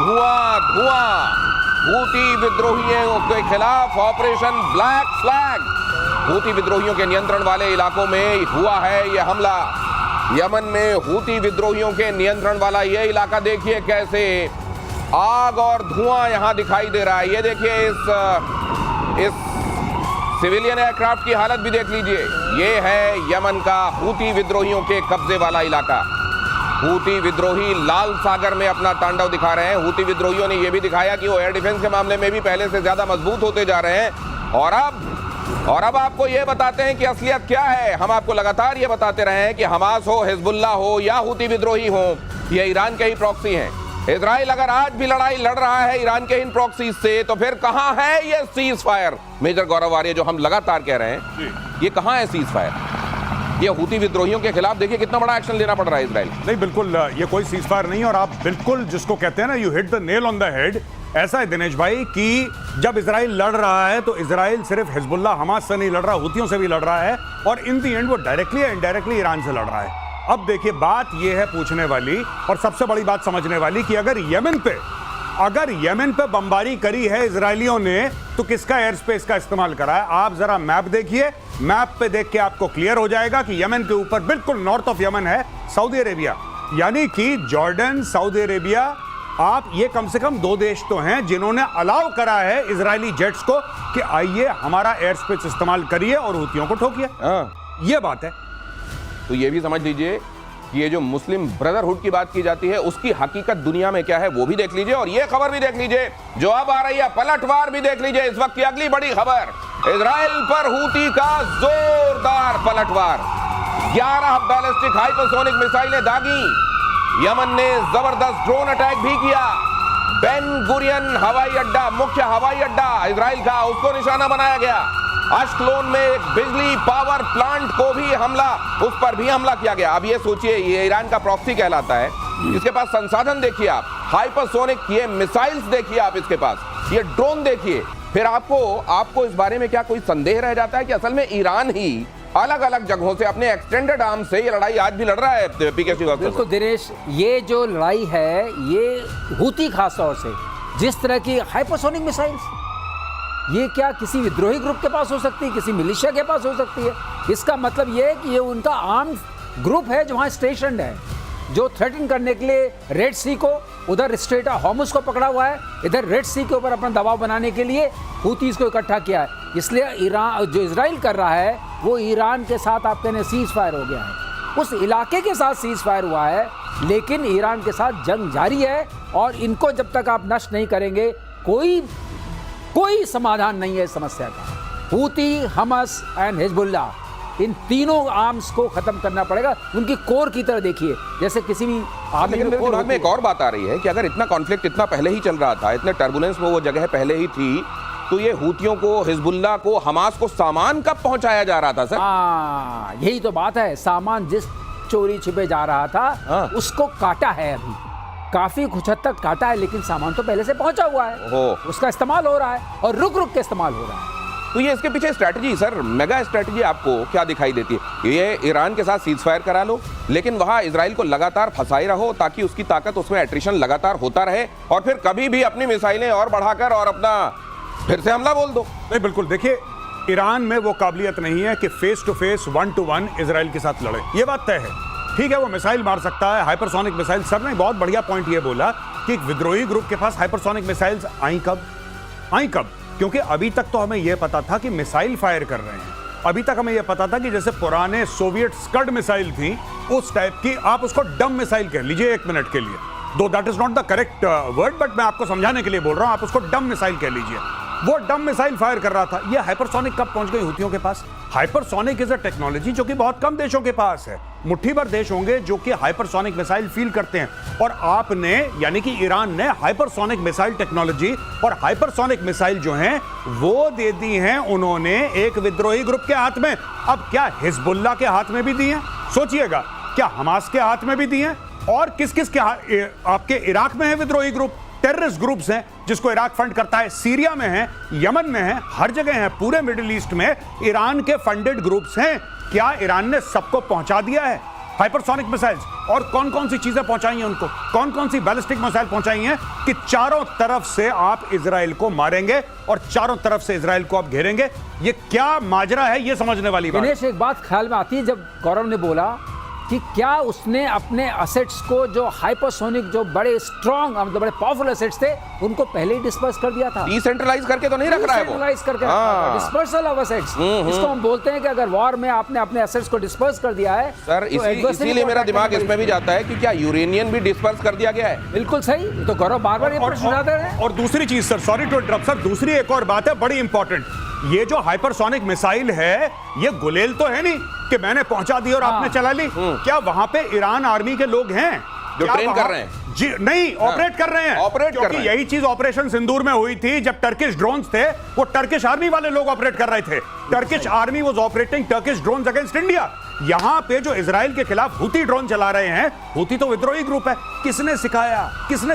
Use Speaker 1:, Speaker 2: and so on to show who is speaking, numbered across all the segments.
Speaker 1: धुआं धुआं। हूती विद्रोहियों के खिलाफ ऑपरेशन ब्लैक फ्लैग। हूती विद्रोहियों के नियंत्रण वाले इलाकों में हुआ है यह हमला। यमन में हूती विद्रोहियों के नियंत्रण वाला यह इलाका देखिए कैसे आग और धुआं यहां दिखाई दे रहा है। ये देखिए इस सिविलियन एयरक्राफ्ट की हालत भी देख लीजिए। ये है यमन का हूती विद्रोहियों के कब्जे वाला इलाका। हूती विद्रोही लाल सागर में अपना तांडव दिखा रहे हैं। हूती विद्रोहियों ने यह भी दिखाया कि वो एयर डिफेंस के मामले में भी पहले से ज्यादा मजबूत होते जा रहे हैं। और अब आपको यह बताते हैं कि असलियत क्या है। हम आपको लगातार यह बताते रहे हैं कि हमास हो, हिजबुल्लाह हो या हूती विद्रोही हो, ये ईरान के ही प्रॉक्सी हैं। इजराइल अगर आज भी लड़ाई लड़ रहा है ईरान के इन प्रॉक्सी से, तो फिर कहां है ये सीज फायर? मेजर गौरव आर्य, जो हम लगातार कह रहे हैं, ये कहां है सीज फायर? ये हूती विद्रोहियों के खिलाफ देखिए कितना बड़ा एक्शन लेना पड़ रहा है इजराइल।
Speaker 2: नहीं, बिल्कुल ये कोई सीज फायर नहीं। और आप बिल्कुल जिसको कहते हैं ना, you hit the nail on the head. ऐसा है दिनेश भाई कि जब इजराइल लड़ रहा है तो इजराइल सिर्फ हिजबुल्लाह हमास से नहीं लड़ रहा, हूतियों से भी लड़ रहा है। और इन दी एंड वो डायरेक्टली या इनडायरेक्टली ईरान से लड़ रहा है। अब देखिए, बात यह है पूछने वाली और सबसे बड़ी बात समझने वाली कि अगर यमन पे बमबारी करी है इजरायलियों ने, तो किसका एयर स्पेस का इस्तेमाल करा है? आप जरा मैप देखिए। मैप पे देख के आपको क्लियर हो जाएगा कि यमन के ऊपर बिल्कुल नॉर्थ ऑफ यमन है सऊदी अरेबिया, यानी कि जॉर्डन, सऊदी अरेबिया। आप ये कम से कम दो देश तो हैं जिन्होंने अलाउ करा है इजरायली जेट्स को कि आइए हमारा एयर स्पेस इस्तेमाल करिए और हूतियों को ठोकिए। ये बात है।
Speaker 1: तो ये भी समझ लीजिए कि ये जो मुस्लिम ब्रदरहुड की बात की जाती है, उसकी हकीकत दुनिया में क्या है वो भी देख लीजिए। और ये खबर भी देख लीजिए जो अब आ रही है, पलटवार भी देख लीजिए। इस वक्त की अगली बड़ी खबर, इजराइल पर हूती का जोरदार पलटवार। 11 बैलिस्टिक हाइपरसोनिक मिसाइलें दागी। यमन ने जबरदस्त ड्रोन अटैक भी किया। बेन गुरियन हवाई अड्डा, मुख्य हवाई अड्डा इजराइल का, उसको निशाना बनाया गया। अश्कलोन में एक बिजली पावर प्लांट को भी हमला, उस पर भी हमला किया गया। अब ये सोचिए, ये ईरान का प्रॉक्सी कहलाता है। इसके पास संसाधन देखिए आप, हाइपरसोनिक ये मिसाइल्स देखिए आप, इसके पास ये ड्रोन देखिए। फिर आपको इस बारे में क्या कोई संदेह रह जाता है कि असल में ईरान ही अलग अलग जगहों से अपने एक्सटेंडेड आर्म से ये लड़ाई आज भी लड़ रहा है? पीके श्रीवास्तव,
Speaker 3: बिल्कुल दिनेश, ये जो लड़ाई है ये हूती खास तौर से जिस तरह की हाइपरसोनिक मिसाइल्स, ये क्या किसी विद्रोही ग्रुप के पास हो सकती है, किसी मिलिशिया के पास हो सकती है? इसका मतलब ये है कि ये उनका आर्म्ड ग्रुप है जो वहाँ स्टेशनड है, जो थ्रेटन करने के लिए रेड सी को, उधर स्ट्रेट हॉर्मुज को पकड़ा हुआ है, इधर रेड सी के ऊपर अपना दबाव बनाने के लिए हूतीज को इकट्ठा किया है। इसलिए ईरान जो इजराइल कर रहा है वो ईरान के साथ आप कहने सीज फायर हो गया है, उस इलाके के साथ सीज फायर हुआ है, लेकिन ईरान के साथ जंग जारी है। और इनको जब तक आप नष्ट नहीं करेंगे कोई समाधान नहीं है इस समस्या का। हूती, हमास एंड हिजबुल्लाह, इन तीनों आर्म्स को खत्म करना पड़ेगा। उनकी कोर की तरह देखिए, जैसे किसी भी आर्मी
Speaker 1: लेकिन मेरे दिमाग में एक और बात आ रही है कि अगर इतना कॉन्फ्लिक्ट इतना पहले ही चल रहा था, इतने टर्बुलेंस में वो जगह पहले ही थी, तो ये हूतियों को, हिजबुल्लाह को, हमास को सामान कब पहुंचाया जा रहा था सर?
Speaker 3: यही तो बात है। सामान जिस चोरी छिपे जा रहा था उसको काटा है, अभी काफी कुछ हद तक काटा है, लेकिन सामान तो पहले से पहुंचा हुआ है, उसका इस्तेमाल हो रहा है और रुक रुक के इस्तेमाल हो रहा है।
Speaker 1: तो ये इसके पीछे स्ट्रैटेजी, सर मेगा स्ट्रैटेजी आपको क्या दिखाई देती है? ये ईरान के साथ सीज फायर करा लो, लेकिन वहां इजराइल को लगातार फंसाई रहो ताकि उसकी ताकत, उसमें एट्रिशन लगातार होता रहे, और फिर कभी भी अपनी मिसाइलें और बढ़ाकर और अपना फिर से हमला बोल दो।
Speaker 2: नहीं, बिल्कुल देखिए, ईरान में वो काबिलियत नहीं है कि face to face 1-to-1 Israel के साथ लड़े। ये बात तय है। ठीक है, वो मिसाइल मार सकता है, हाइपरसोनिक मिसाइल। सर ने बहुत बढ़िया पॉइंट ये बोला कि एक विद्रोही ग्रुप के पास हाइपरसोनिक मिसाइल्स आई कब? क्योंकि अभी तक तो हमें यह पता था कि मिसाइल फायर कर रहे हैं। अभी तक हमें यह पता था कि जैसे पुराने सोवियत स्कड मिसाइल थी, उस टाइप की, आप उसको डम मिसाइल कह लीजिए 1 मिनट के लिए, दो that is not the correct word, but मैं आपको समझाने के लिए बोल रहा हूं, आप उसको डम मिसाइल कह लीजिए। वो डम मिसाइल फायर कर रहा था। ये हाइपरसोनिक कब पहुंच गई हूतियों के पास? हाइपरसोनिक इज अ टेक्नोलॉजी जो कि बहुत कम देशों के पास है। मुट्ठी भर देश होंगे जो कि हाइपरसोनिक मिसाइल फील करते हैं, और आपने, यानी कि ईरान ने हाइपरसोनिक मिसाइल टेक्नोलॉजी और हाइपरसोनिक मिसाइल जो हैं वो दे दी हैं उन्होंने एक विद्रोही ग्रुप के हाथ में। अब क्या हिजबुल्लाह के हाथ में भी दी हैं? सोचिएगा, क्या हमास के हाथ में भी दी हैं? और किस किस के आपके इराक में है विद्रोही ग्रुप, टेररिस्ट ग्रुप्स हैं जिसको इराक फंड करता है, सीरिया में है, यमन में है, हर जगह है, पूरे मिडिल ईस्ट में ईरान के फंडेड ग्रुप्स हैं। क्या ईरान ने सबको पहुंचा दिया है? हाइपरसोनिक मिसाइल्स, और कौन कौन सी चीजें पहुंचाई हैं उनको, कौन कौन सी बैलिस्टिक मिसाइल पहुंचाई हैं कि चारों तरफ से आप इजराइल को मारेंगे और चारों तरफ से इजराइल को आप घेरेंगे। ये क्या माजरा है, ये समझने वाली बात।
Speaker 3: दिनेश, एक बात ख्याल में आती है जब गौरव ने बोला कि क्या उसने अपने असेट्स को, जो हाइपरसोनिक, जो बड़े स्ट्रॉन्ग, मतलब बड़े पावरफुल असेट्स थे, उनको पहले ही डिस्पर्स कर दिया था।
Speaker 1: डिसेंट्रलाइज करके तो नहीं रख रहा है वो,
Speaker 3: डिसेंट्रलाइज करके डिस्पर्सल ऑफ असेट्स। इसको हम बोलते हैं कि अगर वॉर में आपने अपने असेट्स को डिस्पर्स कर दिया है
Speaker 1: सर, इसीलिए मेरा दिमाग इसमें भी जाता है कि क्या यूरेनियम भी डिस्पर्स कर दिया गया है।
Speaker 3: बिल्कुल सही, तो गौरव बार बार ये प्रश्न उठाते हैं।
Speaker 2: और दूसरी चीज sir, sorry to interrupt sir, दूसरी एक और बात है बड़ी इंपॉर्टेंट। ये जो हाइपरसोनिक मिसाइल है, ये गुलेल तो है नहीं कि मैंने पहुंचा दी और आपने चला ली। क्या वहां पे ईरान आर्मी के लोग हैं
Speaker 1: जो ट्रेन कर रहे हैं?
Speaker 2: जी नहीं, ऑपरेट कर रहे हैं।
Speaker 1: ऑपरेट कर रहे हैं।
Speaker 2: यही चीज ऑपरेशन सिंदूर में हुई थी, जब टर्किश ड्रोन्स थे, वो टर्किश आर्मी वाले लोग ऑपरेट कर रहे थे। Turkish army was operating Turkish drones against India. यहां पे जो इजराइल के खिलाफ हुती ड्रोन चला रहे हैं, हुती तो विद्रोही ग्रुप है। किसने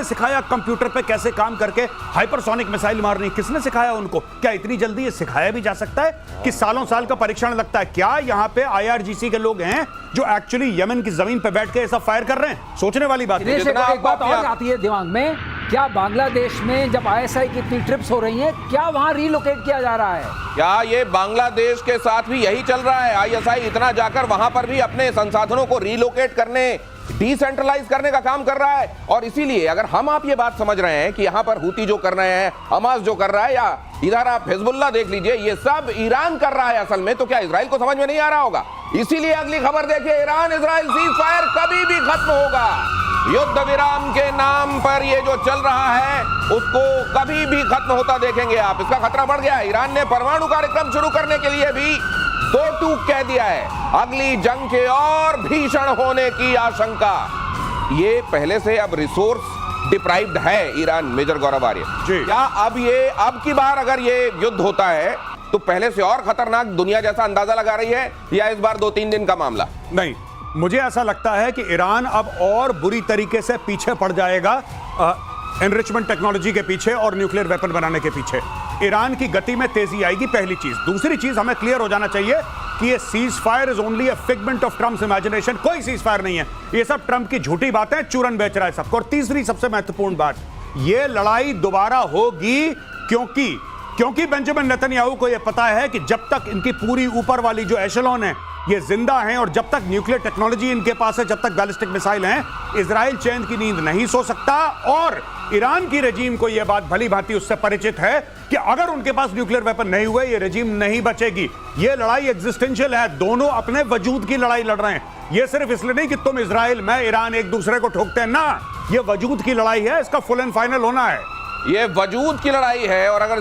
Speaker 2: सिखाया कंप्यूटर पे कैसे काम करके हाइपरसोनिक मिसाइल मारनी? किसने सिखाया उनको? क्या इतनी जल्दी ये सिखाया भी जा सकता है कि सालों साल का परीक्षण लगता है? क्या यहां पे IRGC के लोग हैं जो एक्चुअली यमन की जमीन पे बैठ के ऐसा फायर कर रहे हैं? सोचने वाली बात है।
Speaker 3: एक बात और आती है दिमाग में, क्या बांग्लादेश में जब ISI की इतनी ट्रिप्स हो रही हैं, क्या वहां रिलोकेट किया जा रहा है?
Speaker 1: क्या ये बांग्लादेश के साथ भी यही चल रहा है? ISI इतना जाकर वहां पर भी अपने संसाधनों को रिलोकेट करने, डिसेंट्रलाइज करने का काम कर रहा है। और इसीलिए अगर हम आप ये बात समझ रहे हैं कि यहां पर हुती जो कर रहे हैं, हमास जो कर रहा है, या इधर आप हिजबुल्लाह देख लीजिए, ये सब ईरान कर रहा है असल में, तो क्या इजराइल को समझ में नहीं आ रहा होगा? इसीलिए अगली खबर देखिए, ईरान इजराइल सीज फायर कभी भी खत्म होगा। युद्ध विराम के नाम पर ये जो चल रहा है, उसको कभी भी खत्म होता देखेंगे आप। इसका खतरा बढ़ गया है। ईरान ने परमाणु कार्यक्रम शुरू करने के लिए भी दो टूक कह दिया है। अगली जंग के और भीषण होने की आशंका। ये पहले से अब रिसोर्स डिप्राइव्ड है ईरान, मेजर गौरव आर्य। क्या अब की बार अगर ये युद्ध होता है तो पहले से और खतरनाक दुनिया जैसा अंदाजा लगा रही है, या इस बार 2-3 दिन का मामला?
Speaker 2: नहीं, मुझे ऐसा लगता है कि ईरान अब और बुरी तरीके से पीछे पड़ जाएगा एनरिचमेंट टेक्नोलॉजी के पीछे और न्यूक्लियर वेपन बनाने के पीछे। ईरान की गति में तेजी आएगी, पहली चीज। दूसरी चीज, हमें क्लियर हो जाना चाहिए कि ये cease fire is only a figment of Trump's imagination. कोई सीज फायर नहीं है, ये सब ट्रंप की झूठी बातें, चूरन बेच रहा है सबको। और तीसरी सबसे महत्वपूर्ण बात, ये लड़ाई दोबारा होगी क्योंकि बेंजामिन नेतन्याहू को यह पता है कि जब तक इनकी पूरी ऊपर वाली जो एशेलॉन है ये जिंदा हैं, और जब तक न्यूक्लियर टेक्नोलॉजी इनके पास है, जब तक बैलिस्टिक मिसाइल हैं, इजराइल चैन की नींद नहीं सो सकता। और ईरान की रेजीम को यह बात भली भांति उससे परिचित है कि अगर उनके पास न्यूक्लियर वेपन नहीं हुए, ये रेजीम नहीं बचेगी। ये लड़ाई एग्जिस्टेंशियल है, दोनों अपने वजूद की लड़ाई लड़ रहे हैं। ये सिर्फ इसलिए नहीं कि तुम इजराइल, मैं ईरान एक दूसरे को ठोकते हैं ना, ये वजूद की लड़ाई है, इसका फुल एंड फाइनल होना है।
Speaker 1: ये वजूद की लड़ाई है। और अगर